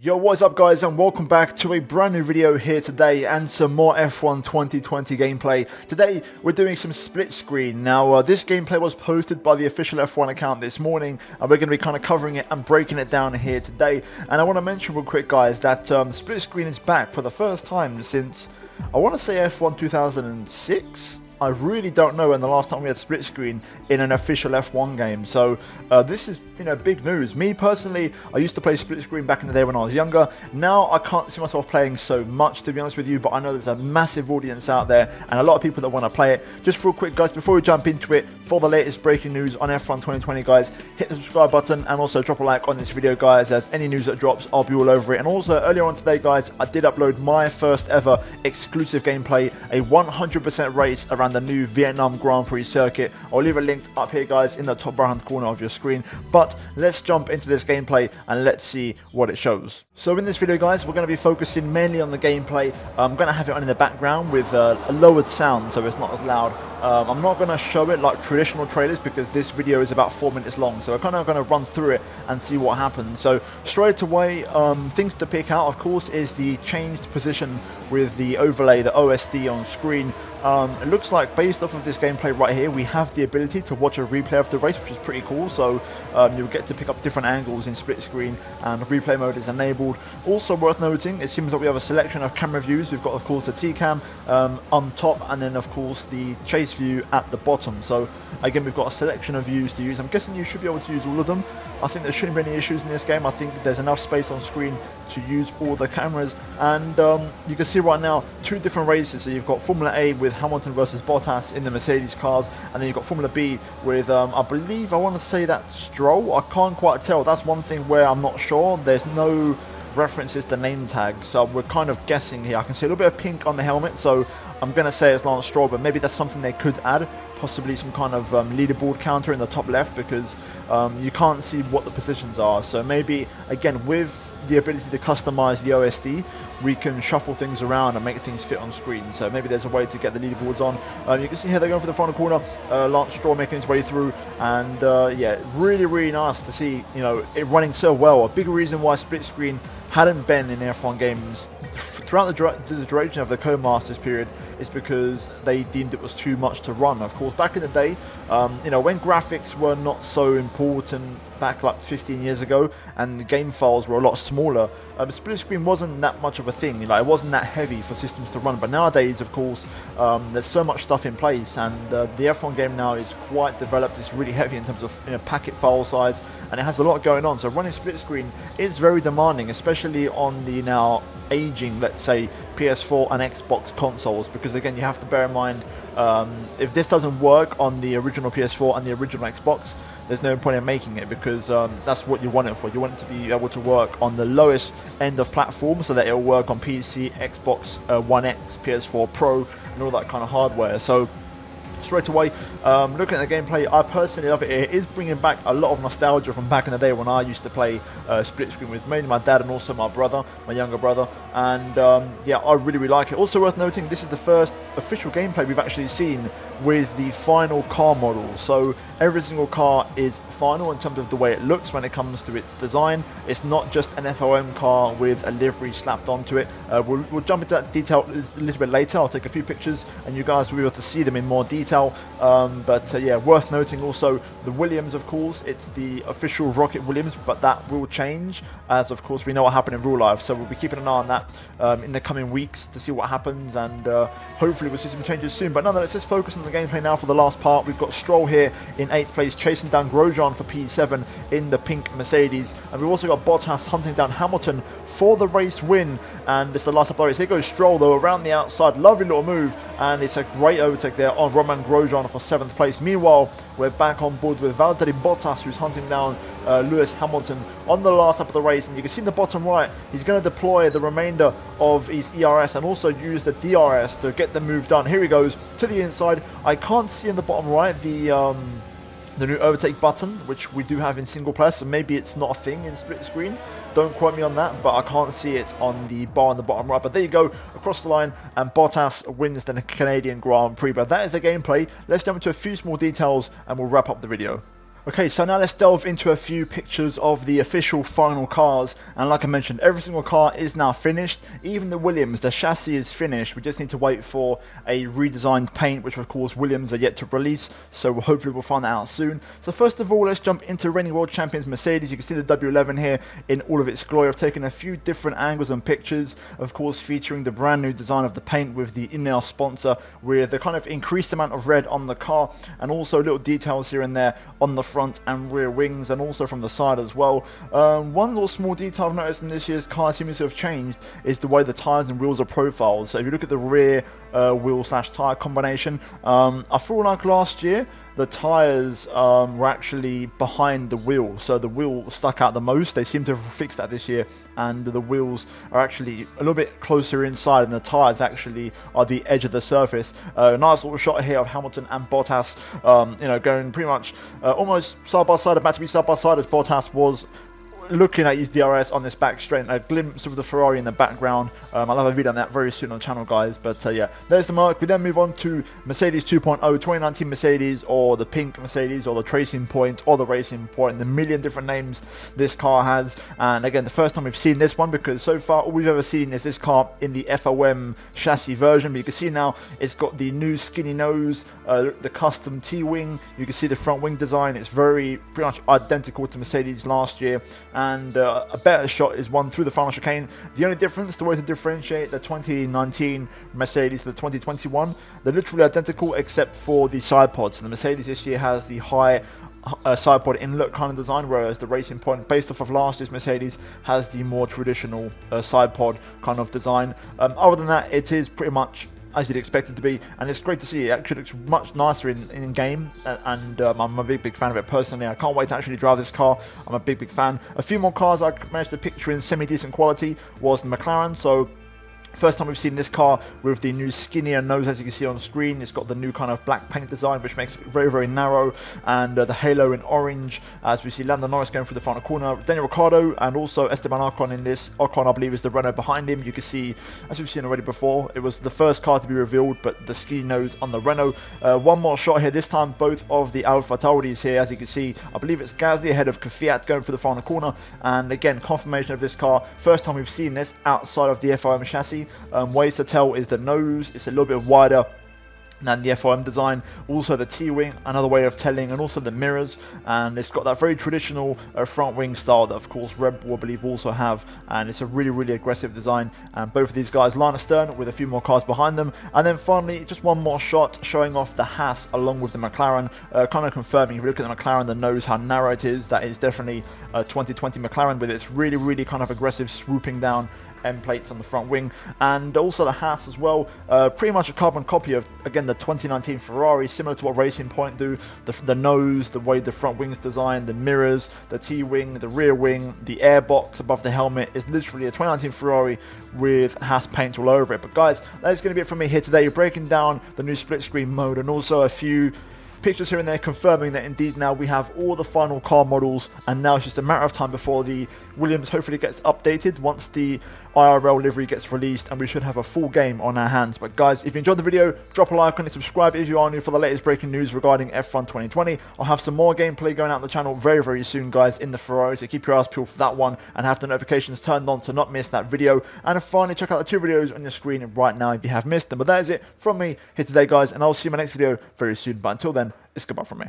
Yo, what's up guys, and welcome back to a brand new video here today and some more F1 2020 gameplay. Today we're doing some split screen. Now this gameplay was posted by the official F1 account this morning, and we're going to be kind of covering it and breaking it down here today. And I want to mention real quick guys that split screen is back for the first time since, I want to say, F1 2006. I really don't know when the last time we had split screen in an official F1 game. So this is, big news. Me personally, I used to play split screen back in the day when I was younger. Now I can't see myself playing so much, to be honest with you, but I know there's a massive audience out there and a lot of people that want to play it. Just real quick guys, before we jump into it, for the latest breaking news on F1 2020 guys, hit the subscribe button and also drop a like on this video guys, as any news that drops, I'll be all over it. And also earlier on today guys, I did upload my first ever exclusive gameplay, a 100% race around the new Vietnam Grand Prix circuit. I'll leave it linked up here guys in the top right hand corner of your screen. But let's jump into this gameplay and let's see what it shows. So in this video guys, we're going to be focusing mainly on the gameplay. I'm going to have it on in the background with a lowered sound so it's not as loud. I'm not going to show it like traditional trailers because this video is about 4 minutes long, so we're kind of going to run through it and see what happens. So straight away, things to pick out of course is the changed position with the overlay, the OSD on screen. It looks like based off of this gameplay right here, we have the ability to watch a replay of the race, which is pretty cool. So you'll get to pick up different angles in split screen, and replay mode is enabled. Also worth noting, it seems that we have a selection of camera views. We've got of course the T-cam on top, and then of course the chase view at the bottom. So again, we've got a selection of views to use. I'm guessing you should be able to use all of them. I think there shouldn't be any issues in this game. I think there's enough space on screen to use all the cameras, and you can see right now two different races. So you've got Formula A with Hamilton versus Bottas in the Mercedes cars, and then you've got Formula B with I believe, I want to say that Stroll. I can't quite tell. That's one thing where I'm not sure. There's no references to name tags, so we're kind of guessing here. I can see a little bit of pink on the helmet, so I'm going to say it's Lance Stroll, but maybe that's something they could add, possibly some kind of leaderboard counter in the top left, because you can't see what the positions are. So maybe, again, with the ability to customize the OSD, we can shuffle things around and make things fit on screen. So maybe there's a way to get the leaderboards on. You can see here they're going for the final corner. Lance Stroll making his way through, and yeah, really nice to see it running so well. A big reason why split screen hadn't been in F1 games throughout the duration of the Co-Masters period is because they deemed it was too much to run. Of course, back in the day, when graphics were not so important back like 15 years ago and the game files were a lot smaller, split screen wasn't that much of a thing. It wasn't that heavy for systems to run. But nowadays, of course, there's so much stuff in place, and the F1 game now is quite developed. It's really heavy in terms of packet file size, and it has a lot going on. So running split screen is very demanding, especially on the now aging, let's say, PS4 and Xbox consoles, because again, you have to bear in mind, if this doesn't work on the original PS4 and the original Xbox, there's no point in making it, because that's what you want it for. You want it to be able to work on the lowest end of platforms so that it'll work on PC, Xbox One X, PS4 Pro, and all that kind of hardware. So straight away, looking at the gameplay, I personally love it. It is bringing back a lot of nostalgia from back in the day when I used to play split screen with mainly my dad and also my brother, my younger brother, and yeah, I really like it. Also worth noting, this is the first official gameplay we've actually seen with the final car model. So every single car is final in terms of the way it looks when it comes to its design. It's not just an FOM car with a livery slapped onto it. We'll jump into that detail a little bit later. I'll take a few pictures and you guys will be able to see them in more detail. But yeah, worth noting also the Williams, of course, it's the official Rocket Williams, but that will change, as of course we know what happened in real life. So we'll be keeping an eye on that in the coming weeks to see what happens, and hopefully we'll see some changes soon. But nonetheless, let's focus on the gameplay now for the last part. We've got Stroll here in 8th place, chasing down Grosjean for P7 in the pink Mercedes, and we've also got Bottas hunting down Hamilton for the race win, and it's the last up the race. Here goes Stroll though around the outside, lovely little move, and it's a great overtake there on Romain Grosjean for 7th place. Meanwhile, we're back on board with Valtteri Bottas, who's hunting down Lewis Hamilton on the last lap of the race, and you can see in the bottom right, he's going to deploy the remainder of his ERS and also use the DRS to get the move done. Here he goes to the inside. I can't see in the bottom right the new overtake button, which we do have in single player, so maybe it's not a thing in split screen. Don't quote me on that, but I can't see it on the bar on the bottom right. But there you go, across the line, and Bottas wins the Canadian Grand Prix. But that is the gameplay. Let's jump into a few small details and we'll wrap up the video. Okay, so now let's delve into a few pictures of the official final cars. And like I mentioned, every single car is now finished. Even the Williams, the chassis is finished. We just need to wait for a redesigned paint, which of course Williams are yet to release. So hopefully we'll find that out soon. So first of all, let's jump into reigning world champions Mercedes. You can see the W11 here in all of its glory. I've taken a few different angles and pictures, of course featuring the brand new design of the paint with the in-air sponsor, with the kind of increased amount of red on the car, and also little details here and there on the front and rear wings, and also from the side as well. One little small detail I've noticed in this year's car seems to have changed is the way the tyres and wheels are profiled. So if you look at the rear wheel / tyre combination, I feel like last year the tyres were actually behind the wheel, so the wheel stuck out the most. They seem to have fixed that this year, and the wheels are actually a little bit closer inside, and the tyres actually are the edge of the surface. Nice little shot here of Hamilton and Bottas, you know, going pretty much almost side by side, about to be side by side as Bottas was looking at his DRS on this back straight, a glimpse of the Ferrari in the background. I'll have a video on that very soon on the channel, guys. But yeah, there's the mark. We then move on to Mercedes 2.0, 2019 Mercedes, or the pink Mercedes, or the Tracing Point, or the Racing Point, and the million different names this car has. And again, the first time we've seen this one, because so far all we've ever seen is this car in the FOM chassis version. But you can see now it's got the new skinny nose, the custom T-wing. You can see the front wing design. It's pretty much identical to Mercedes last year. And a better shot is one through the final chicane. The only difference, the way to differentiate the 2019 Mercedes to the 2021, they're literally identical except for the side pods. And the Mercedes this year has the high side pod inlet kind of design, whereas the Racing Point, based off of last year's Mercedes, has the more traditional side pod kind of design. Other than that, it is pretty much as you'd expect it to be, and it's great to see. It actually looks much nicer in game, and I'm a big fan of it personally. I can't wait to actually drive this car. I'm a big fan. A few more cars I managed to picture in semi-decent quality was the McLaren. So first time we've seen this car with the new skinnier nose, as you can see on screen. It's got the new kind of black paint design, which makes it very, very narrow, and the halo in orange, as we see Lando Norris going through the final corner, Daniel Ricciardo, and also Esteban Ocon in this. Ocon, I believe, is the Renault behind him. You can see, as we've seen already before, it was the first car to be revealed, but the skinny nose on the Renault. One more shot here, this time both of the Alfa Tauris here, as you can see. I believe it's Gasly ahead of Kvyat going through the final corner, and again, confirmation of this car. First time we've seen this outside of the FOM chassis. Ways to tell is the nose. It's a little bit wider than the FOM design. Also the T-wing, another way of telling, and also the mirrors, and it's got that very traditional front wing style that of course Red Bull, I believe, also have, and it's a really, really aggressive design. And both of these guys line astern with a few more cars behind them. And then finally, just one more shot showing off the Haas along with the McLaren, kind of confirming, if you look at the McLaren, the nose, how narrow it is. That is definitely a 2020 McLaren with its really, really kind of aggressive swooping down end plates on the front wing. And also the Haas as well, pretty much a carbon copy of, again, the 2019 Ferrari, similar to what Racing Point do. The nose, the way the front wing's designed, the mirrors, the T-wing, the rear wing, the airbox above the helmet is literally a 2019 Ferrari with Haas paint all over it. But guys, that's going to be it from me here today, breaking down the new split screen mode, and also a few pictures here and there confirming that indeed now we have all the final car models, and now it's just a matter of time before the Williams hopefully gets updated once the IRL livery gets released, and we should have a full game on our hands. But guys, if you enjoyed the video, drop a like on it, subscribe if you are new for the latest breaking news regarding F1 2020. I'll have some more gameplay going out on the channel very, very soon, guys, in the Ferrari, so keep your eyes peeled for that one and have the notifications turned on to not miss that video. And finally, check out the two videos on your screen right now if you have missed them. But that is it from me here today, guys, and I'll see you in my next video very soon. But until then, it's goodbye from me.